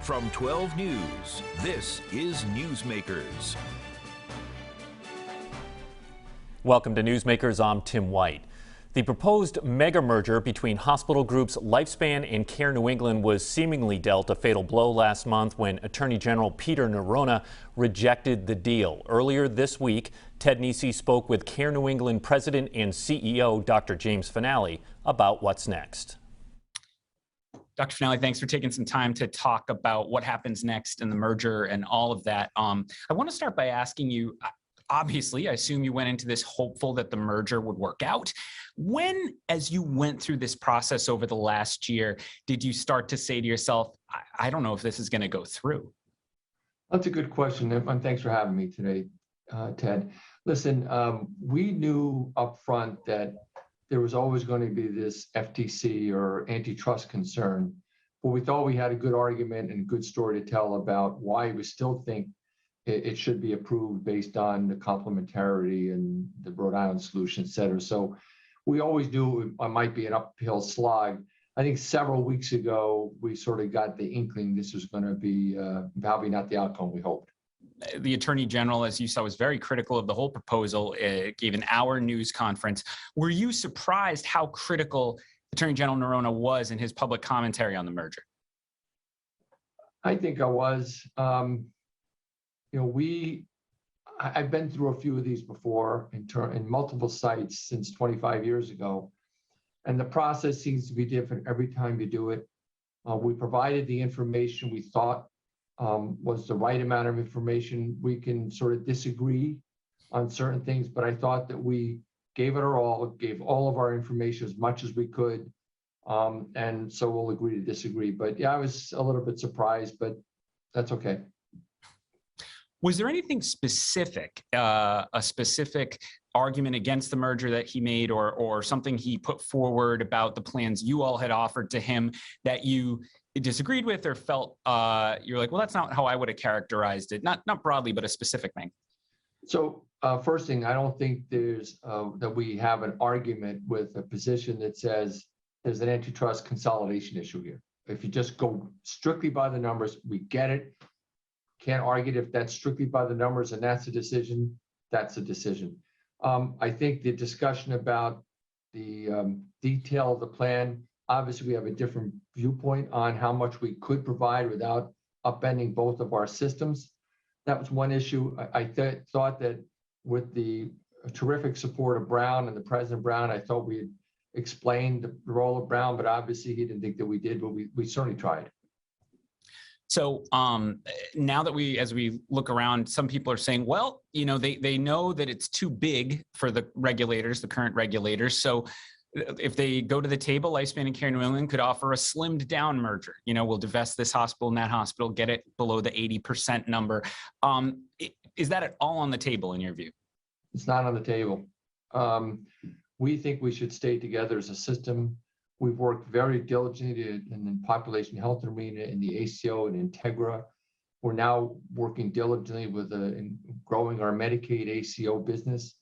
From 12 News, this is Newsmakers. Welcome to Newsmakers. I'm Tim White. The proposed mega merger between hospital groups Lifespan and Care New England was seemingly dealt a fatal blow last month when Attorney General Peter Neronha rejected the deal. Earlier this week, Ted Nesi spoke with Care New England President and CEO Dr. James Fanale about what's next. Dr. Fanale, thanks for taking some time to talk about what happens next in the merger and all of that. I want to start by asking you, obviously, I assume you went into this hopeful that the merger would work out. When, as you went through this process over the last year, did you start to say to yourself, I don't know if this is going to go through? That's a good question, and thanks for having me today, Ted. Listen, we knew up front that there was always going to be this FTC or antitrust concern, but we thought we had a good argument and a good story to tell about why we still think it should be approved based on the complementarity and the Rhode Island solution, et cetera. So we always knew it might be an uphill slog. I think several weeks ago, we sort of got the inkling this was going to be probably not the outcome we hoped. The Attorney General, as you saw, was very critical of the whole proposal. It gave an hour news conference. Were you surprised how critical Attorney General Neronha was in his public commentary on the merger? I think I was. I've been through a few of these before in multiple sites since 25 years ago, and the process seems to be different every time you do it. We provided the information we thought was the right amount of information. We can sort of disagree on certain things, but I thought that we gave it our all, gave all of our information as much as we could, and so we'll agree to disagree. But yeah, I was a little bit surprised, but that's okay. Was there anything specific, a specific argument against the merger that he made or something he put forward about the plans you all had offered to him that you disagreed with or felt you're like, well, that's not how I would have characterized it, not broadly, but a specific thing? So first thing, I don't think there's that we have an argument with a position that says there's an antitrust consolidation issue here. If you just go strictly by the numbers, we get it. Can't argue if that's strictly by the numbers and that's a decision, that's a decision. I think the discussion about the detail of the plan, obviously we have a different viewpoint on how much we could provide without upending both of our systems. That was one issue. I thought that with the terrific support of Brown and the President Brown, I thought we had explained the role of Brown, but obviously he didn't think that we did, but we certainly tried. So now that as we look around, some people are saying, well, they know that it's too big for the regulators, the current regulators. So if they go to the table, Lifespan and Care New England could offer a slimmed down merger. We'll divest this hospital and that hospital, get it below the 80% number. Is that at all on the table in your view? It's not on the table. We think we should stay together as a system. We've worked very diligently in the population health arena, in the ACO and Integra. We're now working diligently in growing our Medicaid ACO business,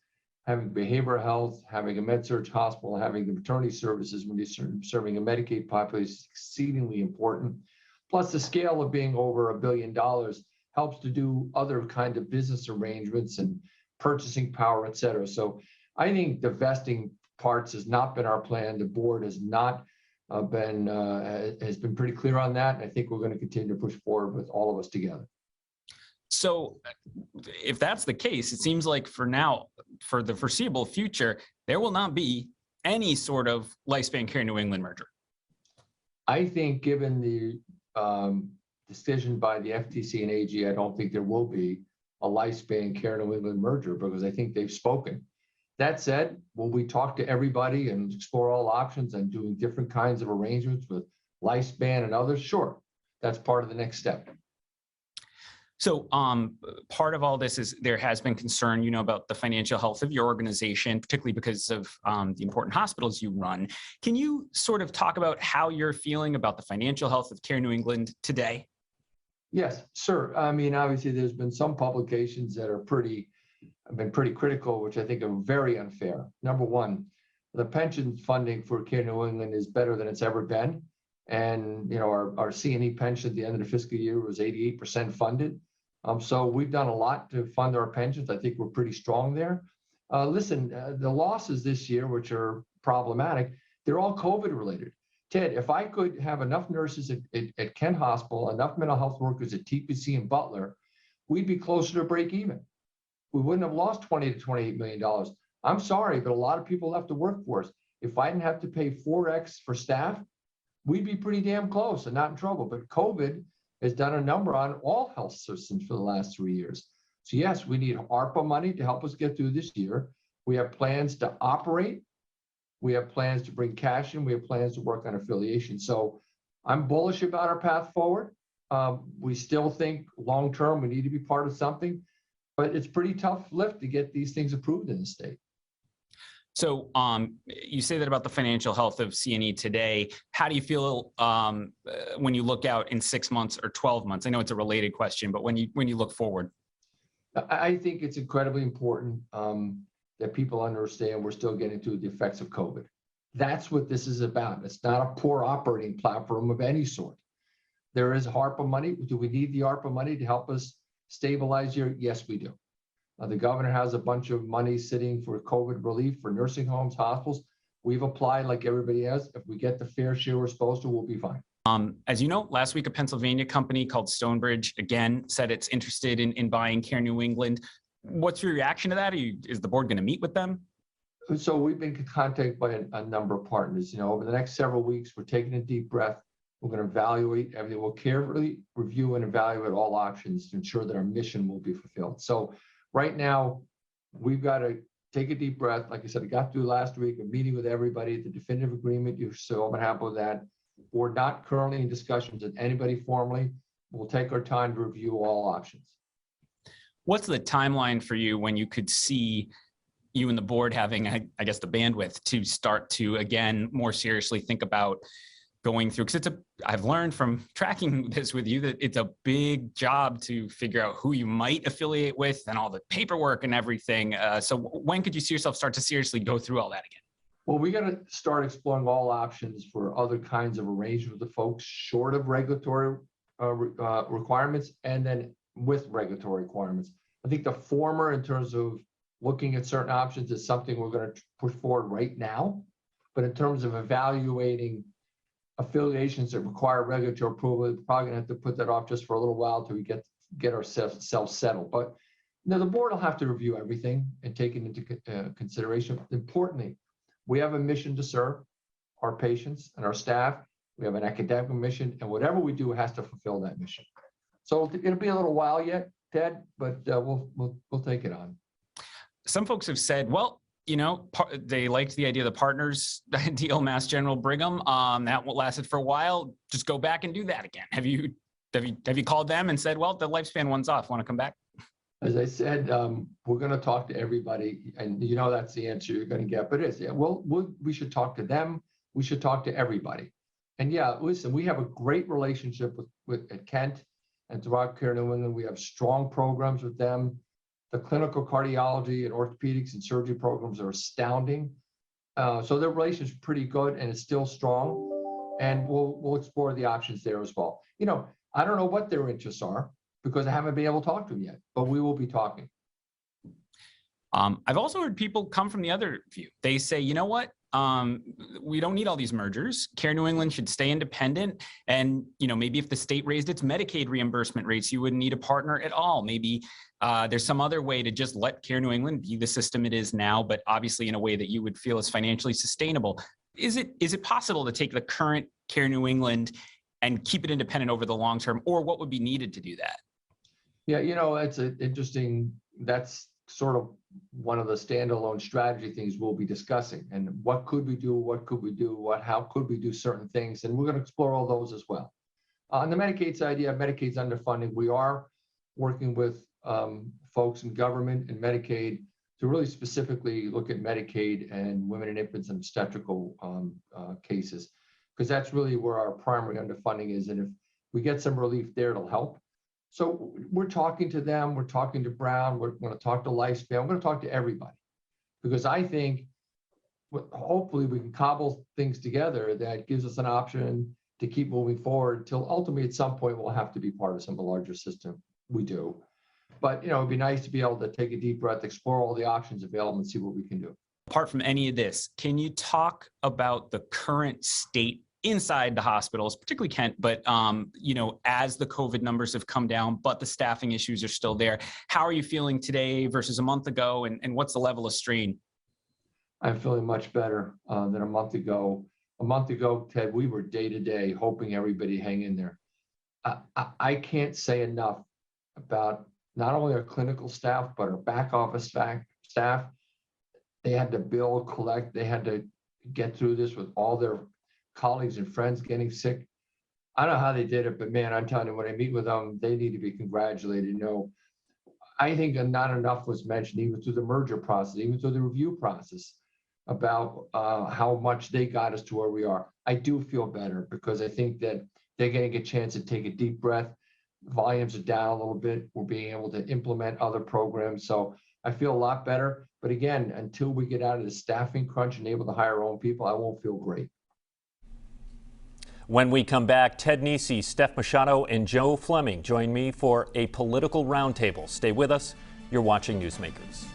having behavioral health, having a med-surg hospital, having the maternity services when you're serving a Medicaid population is exceedingly important. Plus the scale of being over $1 billion helps to do other kind of business arrangements and purchasing power, et cetera. So I think divesting parts has not been our plan. The board has not has been pretty clear on that. And I think we're going to continue to push forward with all of us together. So if that's the case, it seems like for now, for the foreseeable future, there will not be any sort of Lifespan Care New England merger. I think given the decision by the FTC and AG, I don't think there will be a Lifespan Care New England merger because I think they've spoken. That said, will we talk to everybody and explore all options and doing different kinds of arrangements with Lifespan and others? Sure, that's part of the next step. So part of all this is there has been concern, about the financial health of your organization, particularly because of the important hospitals you run. Can you sort of talk about how you're feeling about the financial health of Care New England today? Yes, sir. I mean, obviously, there's been some publications that are have been pretty critical, which I think are very unfair. Number one, the pension funding for Care New England is better than it's ever been. And, our C&E pension at the end of the fiscal year was 88% funded. So we've done a lot to fund our pensions. I think we're pretty strong there. Listen, the losses this year, which are problematic, they're all COVID related. Ted, if I could have enough nurses at Kent Hospital, enough mental health workers at TPC and Butler, we'd be closer to break even. We wouldn't have lost $20 to $28 million. I'm sorry, but a lot of people left the workforce. If I didn't have to pay 4X for staff, we'd be pretty damn close and not in trouble. But COVID has done a number on all health systems for the last 3 years. So yes, we need ARPA money to help us get through this year. We have plans to operate. We have plans to bring cash in. We have plans to work on affiliation. So I'm bullish about our path forward. We still think long-term we need to be part of something, but it's pretty tough lift to get these things approved in the state. So you say that about the financial health of C&E today. How do you feel when you look out in 6 months or 12 months? I know it's a related question, but when you look forward. I think it's incredibly important that people understand we're still getting through the effects of COVID. That's what this is about. It's not a poor operating platform of any sort. There is ARPA money. Do we need the ARPA money to help us stabilize here? Yes, we do. The governor has a bunch of money sitting for COVID relief for nursing homes, hospitals. We've applied like everybody else. If we get the fair share we're supposed to, we'll be fine. As you know, last week, a Pennsylvania company called Stonebridge, again, said it's interested in buying Care New England. What's your reaction to that? Is the board going to meet with them? So we've been contacted by a number of partners. Over the next several weeks, we're taking a deep breath. We're going to evaluate everything. We'll carefully review and evaluate all options to ensure that our mission will be fulfilled. So right now, we've got to take a deep breath. Like I said, I got through last week, a meeting with everybody, the definitive agreement. You're so happy with that. We're not currently in discussions with anybody formally. We'll take our time to review all options. What's the timeline for you when you could see you and the board having, I guess, the bandwidth to start to, again, more seriously think about going through? Because I've learned from tracking this with you that it's a big job to figure out who you might affiliate with and all the paperwork and everything. So when could you see yourself start to seriously go through all that again? Well, we got to start exploring all options for other kinds of arrangements with the folks short of regulatory requirements and then with regulatory requirements. I think the former, in terms of looking at certain options, is something we're going to push forward right now. But in terms of evaluating affiliations that require regulatory approval, we're probably going to have to put that off just for a little while till we get ourselves settled. But the board will have to review everything and take it into consideration. Importantly, we have a mission to serve our patients and our staff. We have an academic mission, and whatever we do has to fulfill that mission. So it'll be a little while yet, Ted, but we'll take it on. Some folks have said, well, they liked the idea of the partners deal, Mass General Brigham. That lasted for a while. Just go back and do that again. Have you called them and said, well, the lifespan one's off, want to come back? As I said, we're going to talk to everybody, and that's the answer you're going to get. But we should talk to them. We should talk to everybody. And listen, we have a great relationship with at Kent and throughout Care New England. We have strong programs with them. The clinical cardiology and orthopedics and surgery programs are astounding. So their relationship is pretty good and it's still strong. And we'll explore the options there as well. I don't know what their interests are, because I haven't been able to talk to them yet, but we will be talking. I've also heard people come from the other view. They say, you know what? We don't need all these mergers. Care New England should stay independent. And, maybe if the state raised its Medicaid reimbursement rates, you wouldn't need a partner at all. Maybe there's some other way to just let Care New England be the system it is now, but obviously in a way that you would feel is financially sustainable. Is it possible to take the current Care New England and keep it independent over the long term, or what would be needed to do that? Yeah, it's interesting. That's sort of one of the standalone strategy things we'll be discussing. And what could we do? What could we do? How could we do certain things? And we're going to explore all those as well. On the Medicaid side, Medicaid's underfunding. We are working with folks in government and Medicaid to really specifically look at Medicaid and women and infants and obstetrical cases, because that's really where our primary underfunding is. And if we get some relief there, it'll help. So we're talking to them, we're talking to Brown, we're going to talk to Lifespan, we're going to talk to everybody, because I think hopefully we can cobble things together that gives us an option to keep moving forward until ultimately at some point we'll have to be part of some larger system. We do. But, it'd be nice to be able to take a deep breath, explore all the options available and see what we can do. Apart from any of this, can you talk about the current state inside the hospitals, particularly Kent, but, as the COVID numbers have come down, but the staffing issues are still there, how are you feeling today versus a month ago? And what's the level of strain? I'm feeling much better than a month ago. A month ago, Ted, we were day to day hoping everybody hang in there. I can't say enough about not only our clinical staff, but our back office staff. They had to bill, collect, they had to get through this with all their colleagues and friends getting sick. I don't know how they did it, but man, I'm telling you, when I meet with them, they need to be congratulated. I think not enough was mentioned, even through the merger process, even through the review process, about how much they got us to where we are. I do feel better because I think that they're getting a chance to take a deep breath. Volumes are down a little bit. We're being able to implement other programs. So I feel a lot better. But again, until we get out of the staffing crunch and able to hire our own people, I won't feel great. When we come back, Ted Nesi, Steph Machado, and Joe Fleming join me for a political roundtable. Stay with us. You're watching Newsmakers.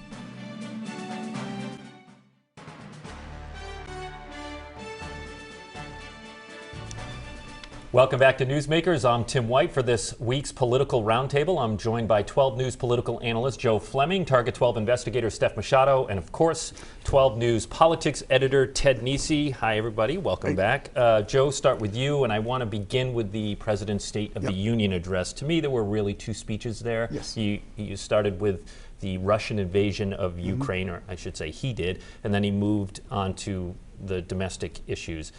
Welcome back to Newsmakers. I'm Tim White for this week's political roundtable. I'm joined by 12 News political analyst Joe Fleming, Target 12 investigator Steph Machado, and of course, 12 News politics editor Ted Nesi. Hi, everybody. Welcome back. Joe, start with you, and I want to begin with the President's State of the Union address. To me, there were really two speeches there. Yes. You started with the Russian invasion of Ukraine, or I should say he did, and then he moved on to the domestic issues.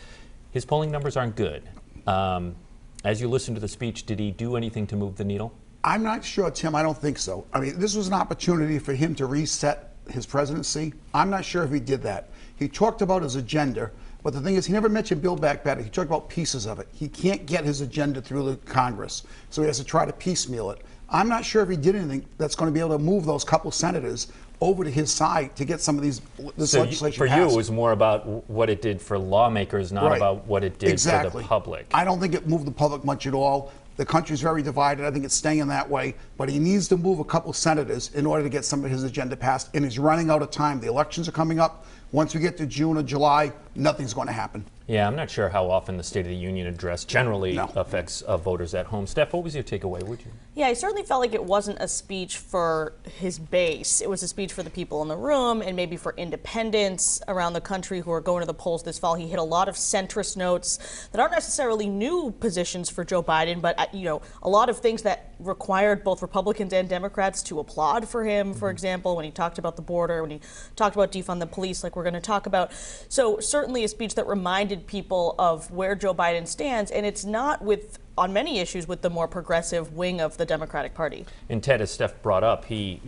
His polling numbers aren't good. As you listen to the speech, did he do anything to move the needle? I'm not sure, Tim. I don't think so. I mean, this was an opportunity for him to reset his presidency. I'm not sure if he did that. He talked about his agenda, but the thing is, he never mentioned Build Back Better. He talked about pieces of it. He can't get his agenda through the Congress, so he has to try to piecemeal it. I'm not sure if he did anything that's going to be able to move those couple senators over to his side to get some of this legislation for passed. you, it was more about what it did for lawmakers, not about what it did for the public. I don't think it moved the public much at all. The country's very divided. I think it's staying that way. But he needs to move a couple senators in order to get some of his agenda passed. And he's running out of time. The elections are coming up. Once we get to June or July, nothing's going to happen. Yeah, I'm not sure how often the State of the Union address generally affects voters at home. Steph, what was your takeaway? Would you? Yeah, I certainly felt like it wasn't a speech for his base. It was a speech for the people in the room and maybe for independents around the country who are going to the polls this fall. He hit a lot of centrist notes that aren't necessarily new positions for Joe Biden, but a lot of things that required both Republicans and Democrats to applaud for him, for example, when he talked about the border, when he talked about defund the police, like we're going to talk about. So certainly a speech that reminded people of where Joe Biden stands, and it's not on many issues with the more progressive wing of the Democratic Party. And Ted, as Steph brought up, he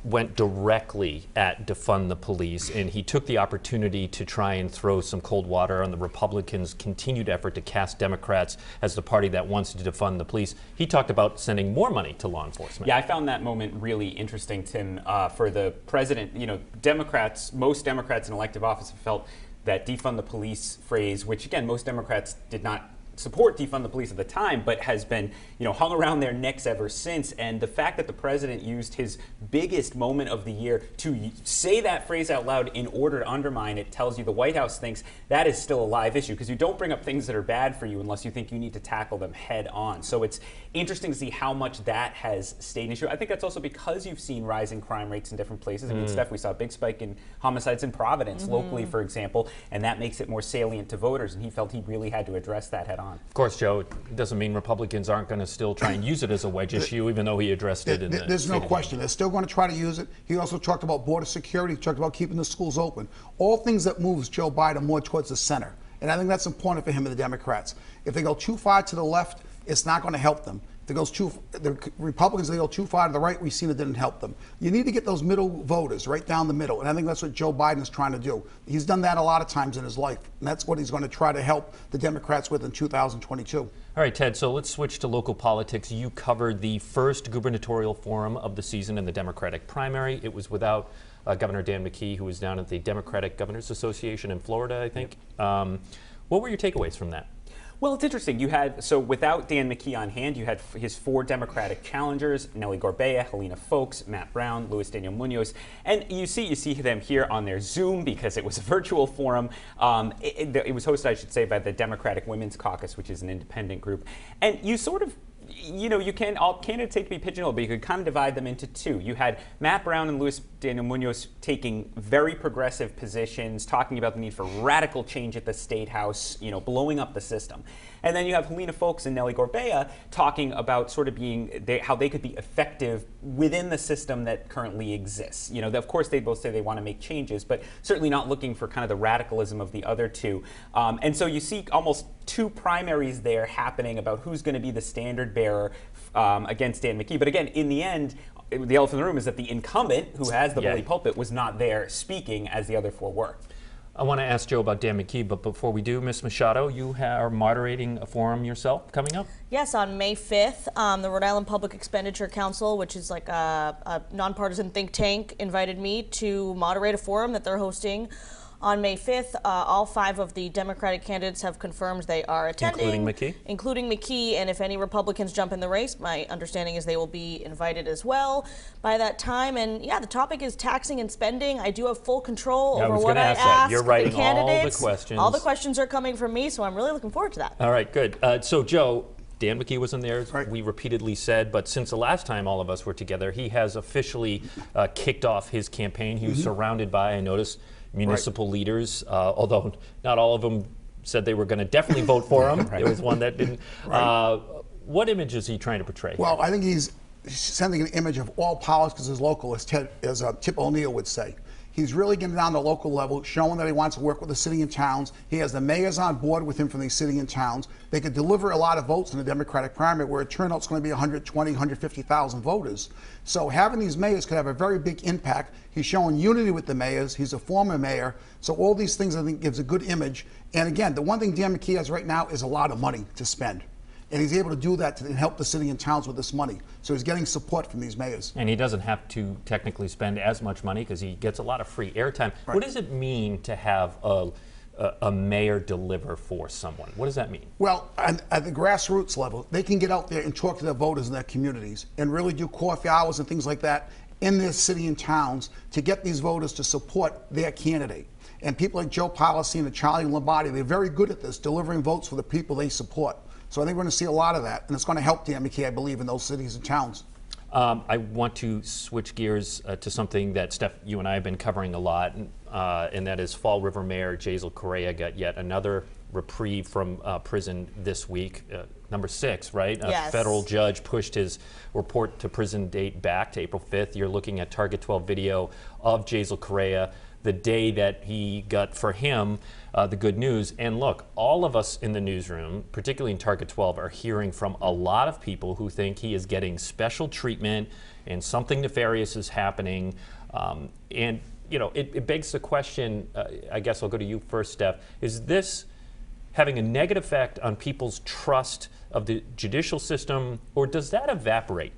went directly at defund the police, and he took the opportunity to try and throw some cold water on the Republicans' continued effort to cast Democrats as the party that wants to defund the police. He talked about sending more money to law enforcement. Yeah, I found that moment really interesting, Tim, for the president. Most Democrats in elective office have felt that defund the police phrase, which again, most Democrats did not support defund the police at the time, but has been, hung around their necks ever since. And the fact that the president used his biggest moment of the year to say that phrase out loud in order to undermine it tells you the White House thinks that is still a live issue, because you don't bring up things that are bad for you unless you think you need to tackle them head on. So it's interesting to see how much that has stayed an issue. I think that's also because you've seen rising crime rates in different places. I mean, Steph, we saw a big spike in homicides in Providence, locally, for example, and that makes it more salient to voters. And he felt he really had to address that head on. Of course, Joe, it doesn't mean Republicans aren't going to still try and use it as a wedge issue, even though he addressed it. There's no question. They're still going to try to use it. He also talked about border security. He talked about keeping the schools open. All things that moves Joe Biden more towards the center. And I think that's important for him and the Democrats. If they go too far to the left, it's not going to help them. The Republicans, they go too far to the right, we've seen it didn't help them. You need to get those middle voters right down the middle, and I think that's what Joe Biden is trying to do. He's done that a lot of times in his life, and that's what he's going to try to help the Democrats with in 2022. All right, Ted, so let's switch to local politics. You covered the first gubernatorial forum of the season in the Democratic primary. It was without Governor Dan Mckee, who was down at the Democratic Governors Association in Florida, I think. What were your takeaways from that? Well, it's interesting. You had, so without Dan Mckee on hand, you had his 4 Democratic challengers: Nellie Gorbea, Helena Foulkes, Matt Brown, Luis Daniel Munoz. And you see them here on their Zoom because it was a virtual forum. It was hosted, I should say, by the Democratic Women's Caucus, which is an independent group. And you sort of, all candidates hate to be pigeonholed, but you could kind of divide them into 2. You had Matt Brown and Luis Daniel Munoz taking very progressive positions, talking about the need for radical change at the State House, blowing up the system. And then you have Helena Foulkes and Nellie Gorbea talking about sort of how they could be effective within the system that currently exists. Of course, they both say they want to make changes, but certainly not looking for kind of the radicalism of the other 2. And so you see almost 2 primaries there happening about who's going to be the standard bearer against Dan Mckee. But again, in the end, the elephant in the room is that the incumbent, who has the bully pulpit, was not there speaking as the other 4 were. I want to ask Joe about Dan Mckee, but before we do, Ms. Machado, you are moderating a forum yourself coming up? Yes, on May 5th, the Rhode Island Public Expenditure Council, which is like a nonpartisan think tank, invited me to moderate a forum that they're hosting on May 5th. All 5 of the Democratic candidates have confirmed they are attending. Including Mckee, and if any Republicans jump in the race, my understanding is they will be invited as well by that time. And yeah, the topic is taxing and spending. I do have full control over what I ask You're writing the candidates. all the questions. All the questions are coming from me, so I'm really looking forward to that. All right, good. So Joe, Dan Mckee wasn't there, right. We repeatedly said, but since the last time all of us were together, he has officially kicked off his campaign. He was surrounded by, I noticed, municipal leaders, although not all of them said they were going to definitely vote for him. There was one that didn't. What image is he trying to portray? Well, I think he's sending an image of all politics as local, as Tip O'Neill would say. He's really getting down to the local level, showing that he wants to work with the city and towns. He has the mayors on board with him from these city and towns. They could deliver a lot of votes in the Democratic primary where a turnout's going to be 120, 150,000 voters. So having these mayors could have a very big impact. He's showing unity with the mayors. He's a former mayor. So all these things, I think, gives a good image. And again, the one thing Dan Mckee has right now is a lot of money to spend. And he's able to do that to help the city and towns with this money. So he's getting support from these mayors. And he doesn't have to technically spend as much money because he gets a lot of free airtime. Right. What does it mean to have a mayor deliver for someone? What does that mean? Well, at the grassroots level, they can get out there and talk to their voters in their communities and really do coffee hours and things like that in their city and towns to get these voters to support their candidate. And people like Joe Policy and Charlie Lombardi, they're very good at this, delivering votes for the people they support. So I think we're going to see a lot of that, and it's going to help Dan Mckee, I believe, in those cities and towns. I want to switch gears to something that, Steph, you and I have been covering a lot, and that is Fall River Mayor Jazel Correa got yet another reprieve from prison this week. Number 6, right? Yes. A federal judge pushed his report to prison date back to April 5th. You're looking at Target 12 video of Jazel Correa the day that he got, for him, the good news. And look, all of us in the newsroom, particularly in Target 12, are hearing from a lot of people who think he is getting special treatment and something nefarious is happening. And, it begs the question, I guess I'll go to you first, Steph, is this having a negative effect on people's trust of the judicial system, or does that evaporate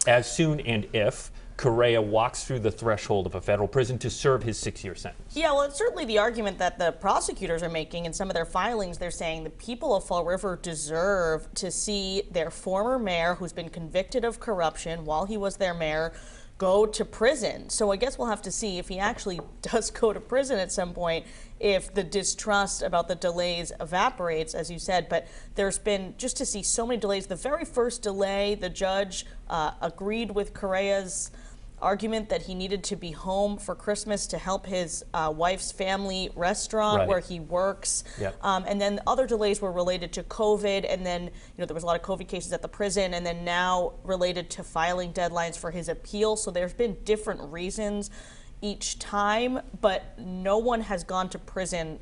as soon and if Correa walks through the threshold of a federal prison to serve his 6-year sentence? Yeah, well, it's certainly the argument that the prosecutors are making in some of their filings. They're saying the people of Fall River deserve to see their former mayor, who's been convicted of corruption while he was their mayor, go to prison. So I guess we'll have to see if he actually does go to prison at some point, if the distrust about the delays evaporates, as you said. But there's been, just to see so many delays. The very first delay, the judge agreed with Correa's argument that he needed to be home for Christmas to help his wife's family restaurant where he works. Yep. And then other delays were related to COVID, and then there was a lot of COVID cases at the prison, and then now related to filing deadlines for his appeal. So there's been different reasons each time, but no one has gone to prison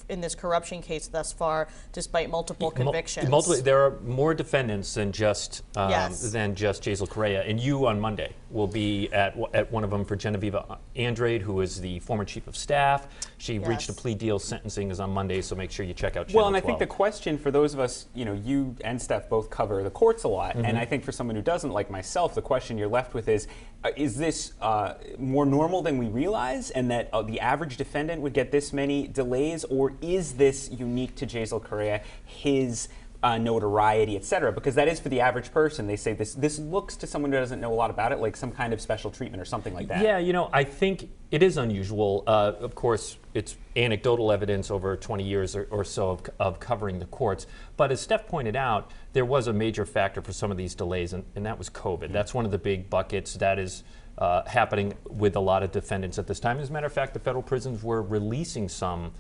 in this corruption case thus far, despite multiple convictions. There are more defendants than just Yes. Jazel Correa, and you on Monday will be at one of them for Genevieve Andrade, who is the former chief of staff. She reached a plea deal. Sentencing is on Monday, so make sure you check out Channel 12. Well, and I think the question for those of us, you and Steph both cover the courts a lot, and I think for someone who doesn't, like myself, the question you're left with is this more normal than we realize, and that the average defendant would get this many delays, or is this unique to Jazel Correa, his notoriety, et cetera? Because that is for the average person. They say this looks to someone who doesn't know a lot about it like some kind of special treatment or something like that. Yeah, you know, I think it is unusual. Of course, it's anecdotal evidence over 20 years or so of covering the courts. But as Steph pointed out, there was a major factor for some of these delays, and that was COVID. Mm-hmm. That's one of the big buckets that is happening with a lot of defendants at this time. As a matter of fact, the federal prisons were releasing some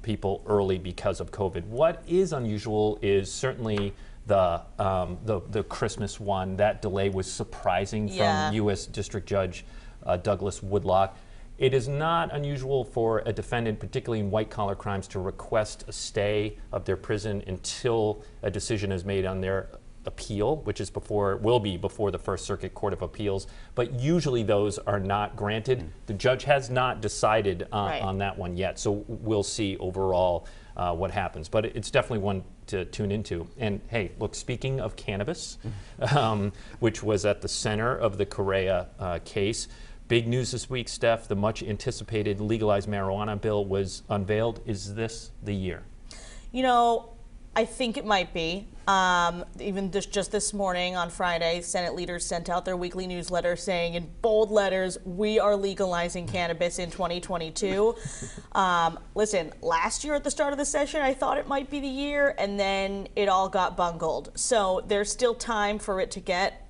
people early because of COVID. What is unusual is certainly the Christmas one. That delay was surprising from U.S. District Judge Douglas Woodlock. It is not unusual for a defendant, particularly in white-collar crimes, to request a stay of their prison until a decision is made on their appeal, which is will be before the First Circuit Court of Appeals. But usually those are not granted. The judge has not decided on that one yet, so we'll see overall what happens. But it's definitely one to tune into. And hey, look, speaking of cannabis, which was at the center of the Correa case, big news this week, Steph. The much anticipated legalized marijuana bill was unveiled. Is this the year? You know, I think it might be. Even just this morning on Friday, Senate leaders sent out their weekly newsletter saying in bold letters, we are legalizing cannabis in 2022. Listen, last year at the start of the session, I thought it might be the year, and then it all got bungled. So there's still time for it to get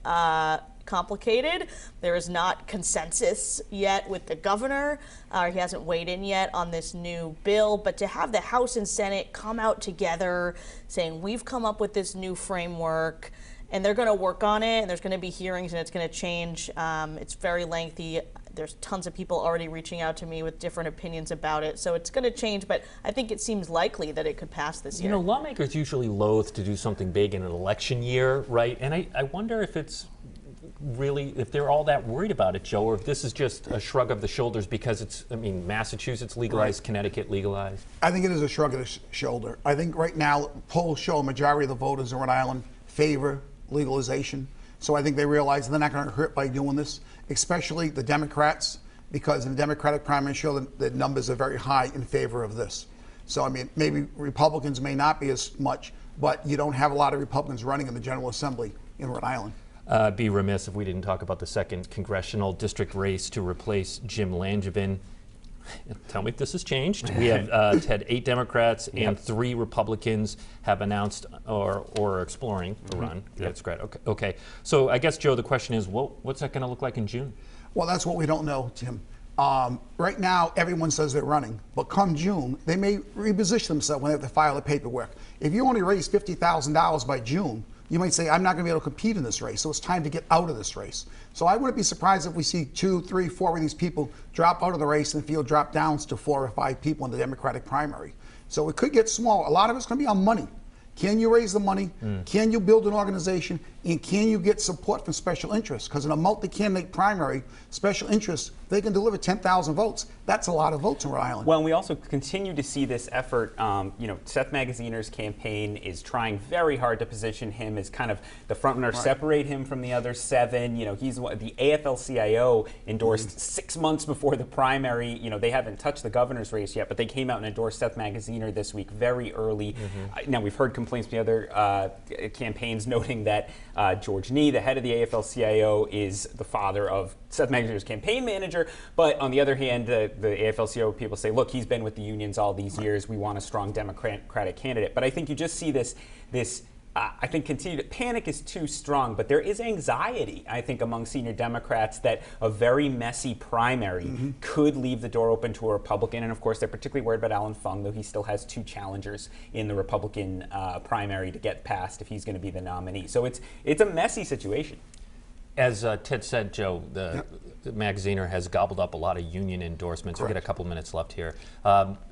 complicated. There is not consensus yet with the governor. He hasn't weighed in yet on this new bill, but to have the House and Senate come out together saying we've come up with this new framework and they're going to work on it and there's going to be hearings and it's going to change. It's very lengthy. There's tons of people already reaching out to me with different opinions about it. So it's going to change, but I think it seems likely that it could pass this year. You know, lawmakers usually loathe to do something big in an election year, right? And I wonder if it's really, if they're all that worried about it, Joe, or if this is just a shrug of the shoulders because it's, I mean, Massachusetts legalized, Connecticut legalized. I think it is a shrug of the shoulder. I think right now polls show a majority of the voters in Rhode Island favor legalization. So I think they realize they're not going to hurt by doing this, especially the Democrats, because in the Democratic primary show the numbers are very high in favor of this. So I mean, maybe Republicans may not be as much, but you don't have a lot of Republicans running in the General Assembly in Rhode Island. Be remiss if we didn't talk about the second congressional district race to replace Jim Langevin. Tell me if this has changed. We have had 8 Democrats and 3 Republicans have announced or are exploring a run. That's great. Okay. So I guess, Joe, the question is, what's that going to look like in June? Well, that's what we don't know, Tim. Right now, everyone says they're running, but come June, they may reposition themselves when they have to file the paperwork. If you only raise $50,000 by June, you might say, I'm not going to be able to compete in this race, so it's time to get out of this race. So I wouldn't be surprised if we see 2, 3, 4 of these people drop out of the race and the field drop down to 4 or 5 people in the Democratic primary. So it could get small. A lot of it's going to be on money. Can you raise the money? Can you build an organization? And can you get support from special interests? Because in a multi-candidate primary, special interests, they can deliver 10,000 votes. That's a lot of votes in Rhode Island. Well, and we also continue to see this effort. You know, Seth Magaziner's campaign is trying very hard to position him as kind of the front runner, separate him from the other 7. You know, he's the AFL-CIO endorsed 6 months before the primary. You know, they haven't touched the governor's race yet, but they came out and endorsed Seth Magaziner this week very early. Now, we've heard complaints from the other campaigns noting that George Nee, the head of the AFL-CIO, is the father of Seth Magaziner's campaign manager. But on the other hand, the AFL-CIO people say, look, he's been with the unions all these years. We want a strong Democratic candidate. But I think you just see this I think continued panic is too strong, but there is anxiety, I think, among senior Democrats that a very messy primary could leave the door open to a Republican. And of course, they're particularly worried about Alan Fung, though he still has 2 challengers in the Republican primary to get past if he's going to be the nominee. So it's a messy situation. As Ted said, Joe, the Magaziner has gobbled up a lot of union endorsements. We've got a couple minutes left here.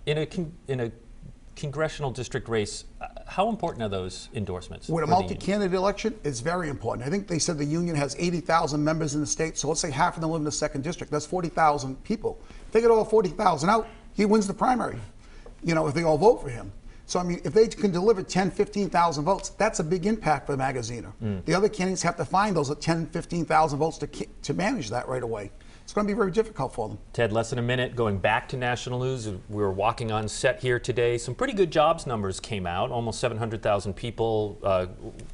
In a congressional district race, how important are those endorsements? With a multi-candidate election, it's very important. I think they said the union has 80,000 members in the state, so let's say half of them live in the 2nd district. That's 40,000 people. If they get all 40,000 out, he wins the primary, you know, if they all vote for him. So, I mean, if they can deliver 10, 15,000 votes, that's a big impact for the Magaziner. The other candidates have to find those 10, 15,000 votes to manage that right away. it's going to be very difficult for them. Ted, less than a minute. Going back to national news, we were walking on set here today. Some pretty good jobs numbers came out. Almost 700,000 people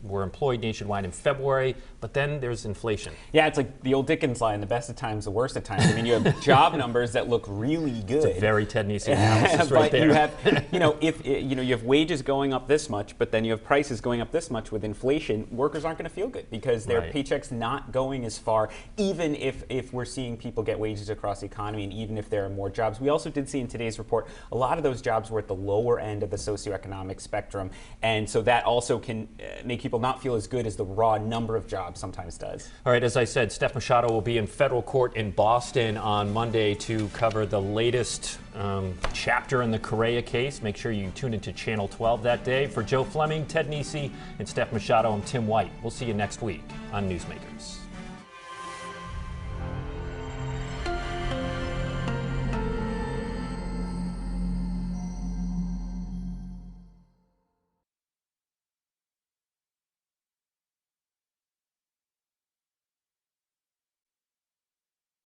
were employed nationwide in February, but then there's inflation. Yeah, it's like the old Dickens line, the best of times, the worst of times. I mean, you have job numbers that look really good. It's a very Ted Nesi analysis right there. You have, you have wages going up this much, but then you have prices going up this much. With inflation, workers aren't going to feel good because their paycheck's not going as far, even if we're seeing people get wages across the economy and even if there are more jobs. We also did see in today's report a lot of those jobs were at the lower end of the socioeconomic spectrum, and so that also can make people not feel as good as the raw number of jobs sometimes does. All right, as I said, Steph Machado will be in federal court in Boston on Monday to cover the latest chapter in the Correa case. Make sure you tune into Channel 12 that day. For Joe Fleming, Ted Nesi, and Steph Machado, I'm Tim White. We'll see you next week on Newsmakers.